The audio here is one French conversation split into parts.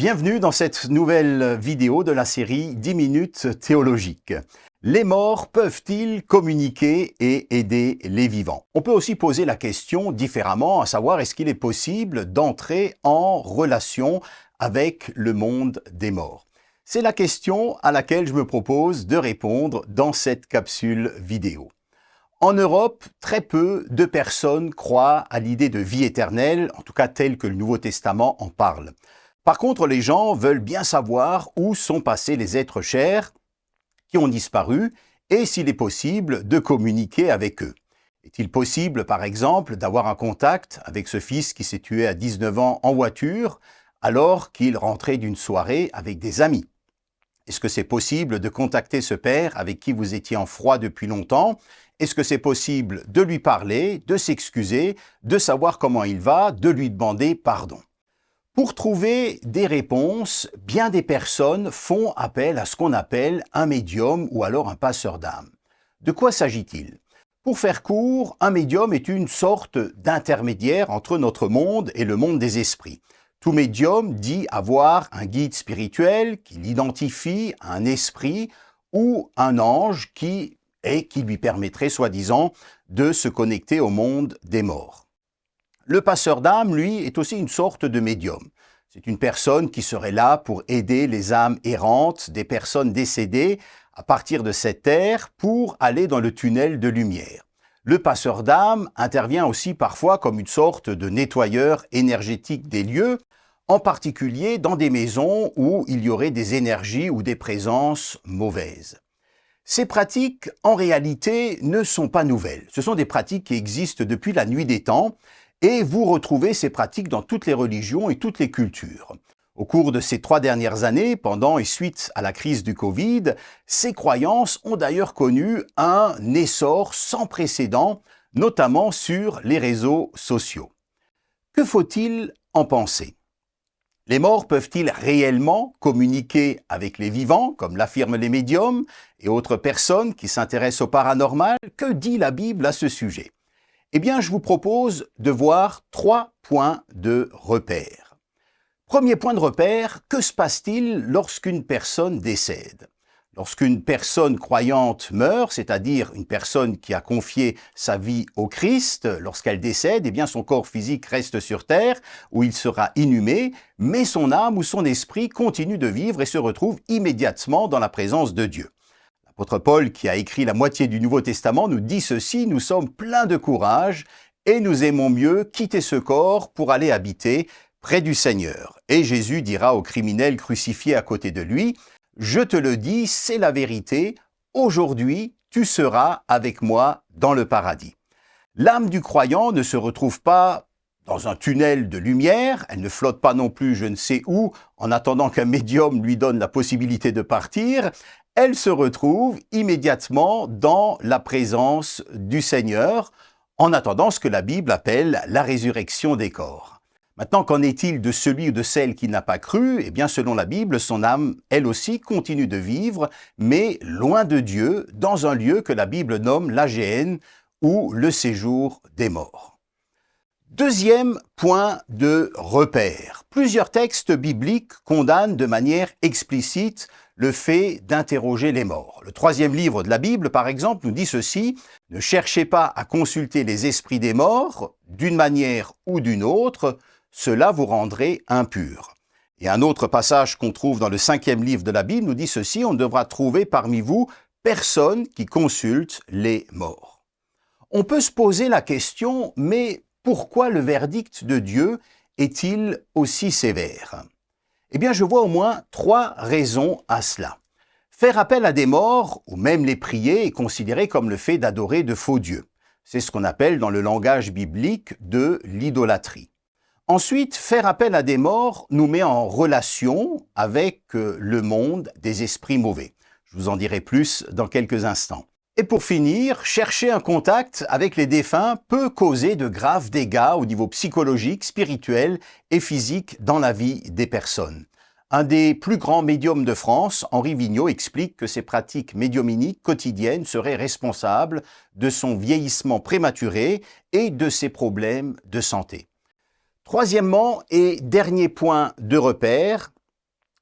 Bienvenue dans cette nouvelle vidéo de la série 10 minutes théologiques. Les morts peuvent-ils communiquer et aider les vivants? On peut aussi poser la question différemment, à savoir est-ce qu'il est possible d'entrer en relation avec le monde des morts? C'est la question à laquelle je me propose de répondre dans cette capsule vidéo. En Europe, très peu de personnes croient à l'idée de vie éternelle, en tout cas telle que le Nouveau Testament en parle. Par contre, les gens veulent bien savoir où sont passés les êtres chers qui ont disparu et s'il est possible de communiquer avec eux. Est-il possible, par exemple, d'avoir un contact avec ce fils qui s'est tué à 19 ans en voiture alors qu'il rentrait d'une soirée avec des amis? Est-ce que c'est possible de contacter ce père avec qui vous étiez en froid depuis longtemps? Est-ce que c'est possible de lui parler, de s'excuser, de savoir comment il va, de lui demander pardon? Pour trouver des réponses, bien des personnes font appel à ce qu'on appelle un médium ou alors un passeur d'âme. De quoi s'agit-il? Pour faire court, un médium est une sorte d'intermédiaire entre notre monde et le monde des esprits. Tout médium dit avoir un guide spirituel qui l'identifie à un esprit ou un ange qui lui permettrait, soi-disant, de se connecter au monde des morts. Le passeur d'âme, lui, est aussi une sorte de médium. C'est une personne qui serait là pour aider les âmes errantes des personnes décédées à partir de cette terre pour aller dans le tunnel de lumière. Le passeur d'âme intervient aussi parfois comme une sorte de nettoyeur énergétique des lieux, en particulier dans des maisons où il y aurait des énergies ou des présences mauvaises. Ces pratiques, en réalité, ne sont pas nouvelles. Ce sont des pratiques qui existent depuis la nuit des temps et vous retrouvez ces pratiques dans toutes les religions et toutes les cultures. Au cours de ces 3 dernières années, pendant et suite à la crise du Covid, ces croyances ont d'ailleurs connu un essor sans précédent, notamment sur les réseaux sociaux. Que faut-il en penser? Les morts peuvent-ils réellement communiquer avec les vivants, comme l'affirment les médiums et autres personnes qui s'intéressent au paranormal? Que dit la Bible à ce sujet? Eh bien, je vous propose de voir 3 points de repère. Premier point de repère, que se passe-t-il lorsqu'une personne décède? Lorsqu'une personne croyante meurt, c'est-à-dire une personne qui a confié sa vie au Christ, lorsqu'elle décède, eh bien son corps physique reste sur terre, où il sera inhumé, mais son âme ou son esprit continue de vivre et se retrouve immédiatement dans la présence de Dieu. L'apôtre Paul, qui a écrit la moitié du Nouveau Testament, nous dit ceci: nous sommes pleins de courage et nous aimons mieux quitter ce corps pour aller habiter près du Seigneur. Et Jésus dira au criminel crucifié à côté de lui: je te le dis, c'est la vérité, aujourd'hui tu seras avec moi dans le paradis. L'âme du croyant ne se retrouve pas dans un tunnel de lumière, elle ne flotte pas non plus je ne sais où en attendant qu'un médium lui donne la possibilité de partir, elle se retrouve immédiatement dans la présence du Seigneur, en attendant ce que la Bible appelle la résurrection des corps. Maintenant, qu'en est-il de celui ou de celle qui n'a pas cru? Eh bien, selon la Bible, son âme, elle aussi, continue de vivre, mais loin de Dieu, dans un lieu que la Bible nomme la Géhenne, ou le séjour des morts. Deuxième point de repère. Plusieurs textes bibliques condamnent de manière explicite le fait d'interroger les morts. Le 3e livre de la Bible, par exemple, nous dit ceci: « Ne cherchez pas à consulter les esprits des morts, d'une manière ou d'une autre, cela vous rendrait impurs. » Et un autre passage qu'on trouve dans le 5e livre de la Bible nous dit ceci: « On ne devra trouver parmi vous personne qui consulte les morts. » On peut se poser la question, mais pourquoi le verdict de Dieu est-il aussi sévère? Eh bien, je vois au moins 3 raisons à cela. Faire appel à des morts, ou même les prier, est considéré comme le fait d'adorer de faux dieux. C'est ce qu'on appelle dans le langage biblique de l'idolâtrie. Ensuite, faire appel à des morts nous met en relation avec le monde des esprits mauvais. Je vous en dirai plus dans quelques instants. Et pour finir, chercher un contact avec les défunts peut causer de graves dégâts au niveau psychologique, spirituel et physique dans la vie des personnes. Un des plus grands médiums de France, Henri Vigneault, explique que ces pratiques médiumniques quotidiennes seraient responsables de son vieillissement prématuré et de ses problèmes de santé. Troisièmement et dernier point de repère,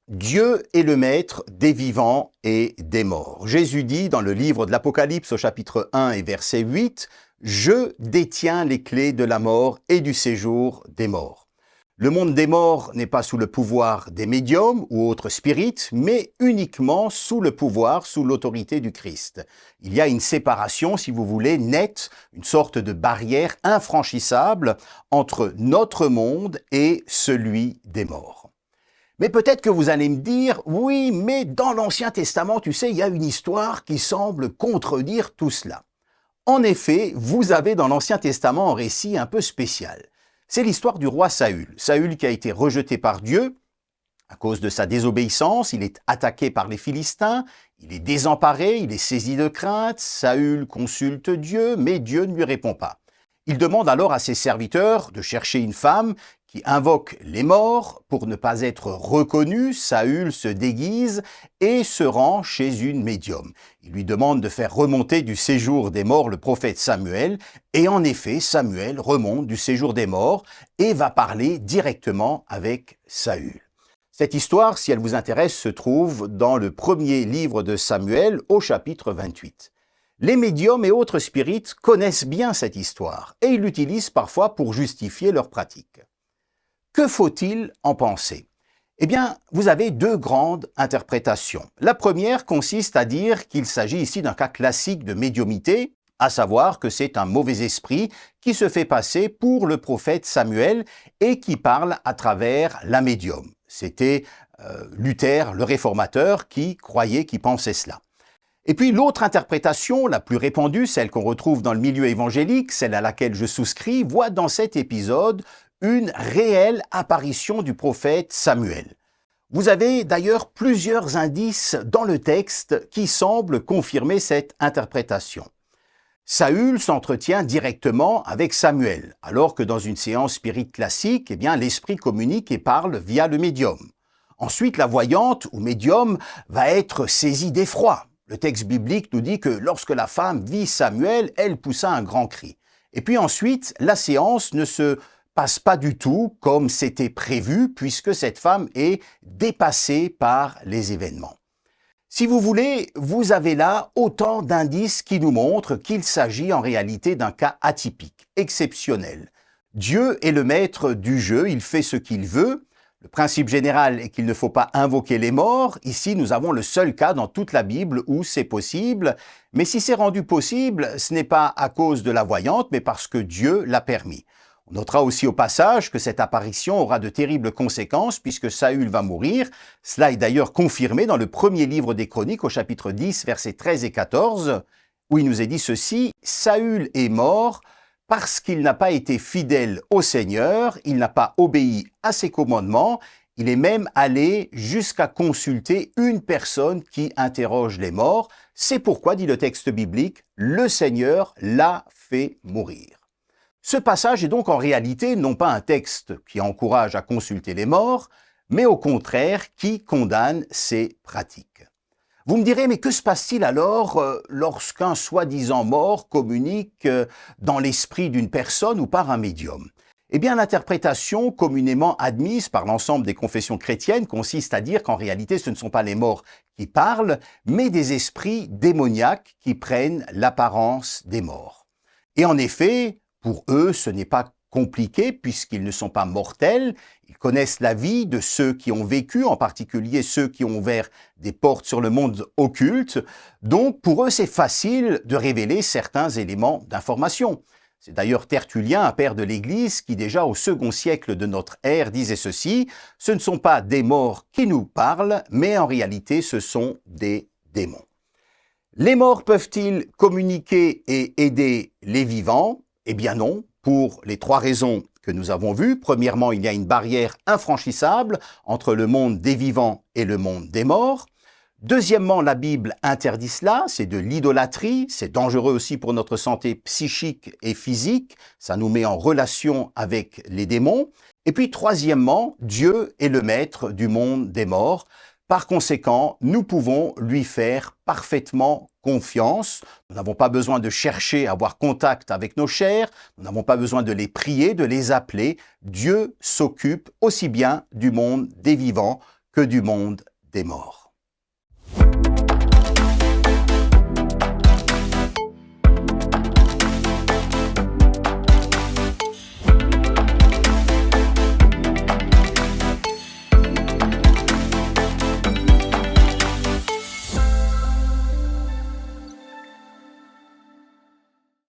Dieu est le maître des vivants et des morts. Jésus dit dans le livre de l'Apocalypse au chapitre 1 et verset 8, « Je détiens les clés de la mort et du séjour des morts ». Le monde des morts n'est pas sous le pouvoir des médiums ou autres spirites, mais uniquement sous le pouvoir, sous l'autorité du Christ. Il y a une séparation, si vous voulez, nette, une sorte de barrière infranchissable entre notre monde et celui des morts. Mais peut-être que vous allez me dire, oui, mais dans l'Ancien Testament, tu sais, il y a une histoire qui semble contredire tout cela. En effet, vous avez dans l'Ancien Testament un récit un peu spécial. C'est l'histoire du roi Saül. Saül qui a été rejeté par Dieu à cause de sa désobéissance, il est attaqué par les Philistins, il est désemparé, il est saisi de crainte, Saül consulte Dieu, mais Dieu ne lui répond pas. Il demande alors à ses serviteurs de chercher une femme qui invoque les morts. Pour ne pas être reconnu, Saül se déguise et se rend chez une médium. Il lui demande de faire remonter du séjour des morts le prophète Samuel, et en effet, Samuel remonte du séjour des morts et va parler directement avec Saül. Cette histoire, si elle vous intéresse, se trouve dans le premier livre de Samuel au chapitre 28. Les médiums et autres spirites connaissent bien cette histoire et ils l'utilisent parfois pour justifier leurs pratiques. Que faut-il en penser? Eh bien, vous avez deux grandes interprétations. La première consiste à dire qu'il s'agit ici d'un cas classique de médiumnité, à savoir que c'est un mauvais esprit qui se fait passer pour le prophète Samuel et qui parle à travers la médium. C'était Luther, le réformateur, qui pensait cela. Et puis l'autre interprétation, la plus répandue, celle qu'on retrouve dans le milieu évangélique, celle à laquelle je souscris, voit dans cet épisode une réelle apparition du prophète Samuel. Vous avez d'ailleurs plusieurs indices dans le texte qui semblent confirmer cette interprétation. Saül s'entretient directement avec Samuel, alors que dans une séance spirit classique, eh bien, l'esprit communique et parle via le médium. Ensuite, la voyante ou médium va être saisie d'effroi. Le texte biblique nous dit que lorsque la femme vit Samuel, elle poussa un grand cri. Et puis ensuite, la séance ne se passe pas du tout comme c'était prévu, puisque cette femme est dépassée par les événements. Si vous voulez, vous avez là autant d'indices qui nous montrent qu'il s'agit en réalité d'un cas atypique, exceptionnel. Dieu est le maître du jeu, il fait ce qu'il veut. Le principe général est qu'il ne faut pas invoquer les morts. Ici, nous avons le seul cas dans toute la Bible où c'est possible. Mais si c'est rendu possible, ce n'est pas à cause de la voyante, mais parce que Dieu l'a permis. On notera aussi au passage que cette apparition aura de terribles conséquences puisque Saül va mourir. Cela est d'ailleurs confirmé dans le premier livre des Chroniques au chapitre 10, versets 13 et 14, où il nous est dit ceci, « Saül est mort parce qu'il n'a pas été fidèle au Seigneur, il n'a pas obéi à ses commandements, il est même allé jusqu'à consulter une personne qui interroge les morts. C'est pourquoi, dit le texte biblique, le Seigneur l'a fait mourir. » Ce passage est donc en réalité non pas un texte qui encourage à consulter les morts, mais au contraire qui condamne ces pratiques. Vous me direz, mais que se passe-t-il alors lorsqu'un soi-disant mort communique dans l'esprit d'une personne ou par un médium? Eh bien, l'interprétation communément admise par l'ensemble des confessions chrétiennes consiste à dire qu'en réalité, ce ne sont pas les morts qui parlent, mais des esprits démoniaques qui prennent l'apparence des morts. Et en effet, pour eux, ce n'est pas compliqué puisqu'ils ne sont pas mortels. Ils connaissent la vie de ceux qui ont vécu, en particulier ceux qui ont ouvert des portes sur le monde occulte. Donc, pour eux, c'est facile de révéler certains éléments d'information. C'est d'ailleurs Tertullien, un père de l'Église, qui déjà au second siècle de notre ère disait ceci, « Ce ne sont pas des morts qui nous parlent, mais en réalité, ce sont des démons. » Les morts peuvent-ils communiquer et aider les vivants ? Eh bien non, pour les trois raisons que nous avons vues. Premièrement, il y a une barrière infranchissable entre le monde des vivants et le monde des morts. Deuxièmement, la Bible interdit cela, c'est de l'idolâtrie, c'est dangereux aussi pour notre santé psychique et physique, ça nous met en relation avec les démons. Et puis troisièmement, Dieu est le maître du monde des morts. Par conséquent, nous pouvons lui faire parfaitement confiance. Nous n'avons pas besoin de chercher à avoir contact avec nos chers, nous n'avons pas besoin de les prier, de les appeler. Dieu s'occupe aussi bien du monde des vivants que du monde des morts.